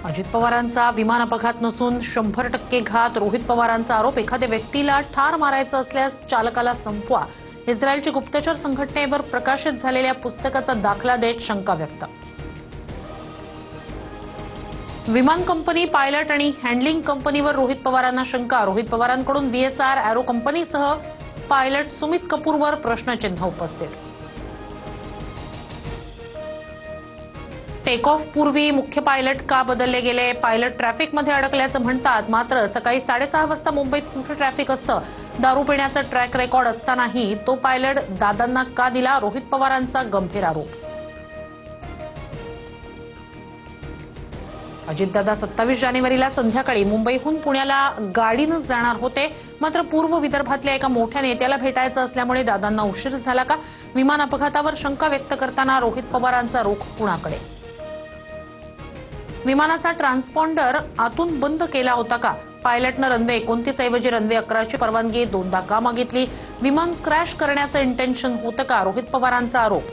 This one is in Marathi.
अजित पवारांचा विमान अपघात नसून 100% घात. रोहित पवारांचा आरोप. एखाद्या व्यक्तीला ठार मारायचं असल्यास चालकाला संपवा. इस्रायलची गुप्तचर संघटनेवर प्रकाशित झालेल्या पुस्तकाचा दाखला देत शंका व्यक्त. विमान कंपनी, पायलट आणि हँडलिंग कंपनीवर रोहित पवारांना शंका. रोहित पवारांकडून VSR एरो कंपनीसह पायलट सुमित कपूरवर प्रश्नचिन्ह उपस्थित. टेक ऑफ पूर्वी मुख्य पायलट का बदलले गेले? पायलट ट्रॅफिकमध्ये अडकल्याचं म्हणतात, मात्र सकाळी 6:30 वाजता मुंबईत कुठे ट्रॅफिक असतं? दारू पिण्याचा ट्रॅक रेकॉर्ड असतानाही तो पायलट दादांना का दिला? रोहित पवारांचा गंभीर आरोप. अजितदादा 27 जानेवारीला संध्याकाळी मुंबईहून पुण्याला गाडीनं जाणार होते, मात्र पूर्व विदर्भातल्या एका मोठ्या नेत्याला भेटायचं असल्यामुळे दादांना उशीर झाला का? विमान अपघातावर शंका व्यक्त करताना रोहित पवारांचा रुख पुण्याकडे. विमानाचा ट्रान्सपॉन्डर आतून बंद केला होता का? पायलटनं रनवे 29 ऐवजी रनवे 11ची परवानगी 2दा का मागितली? विमान क्रॅश करण्याचं इंटेन्शन होतं का? रोहित पवारांचा आरोप.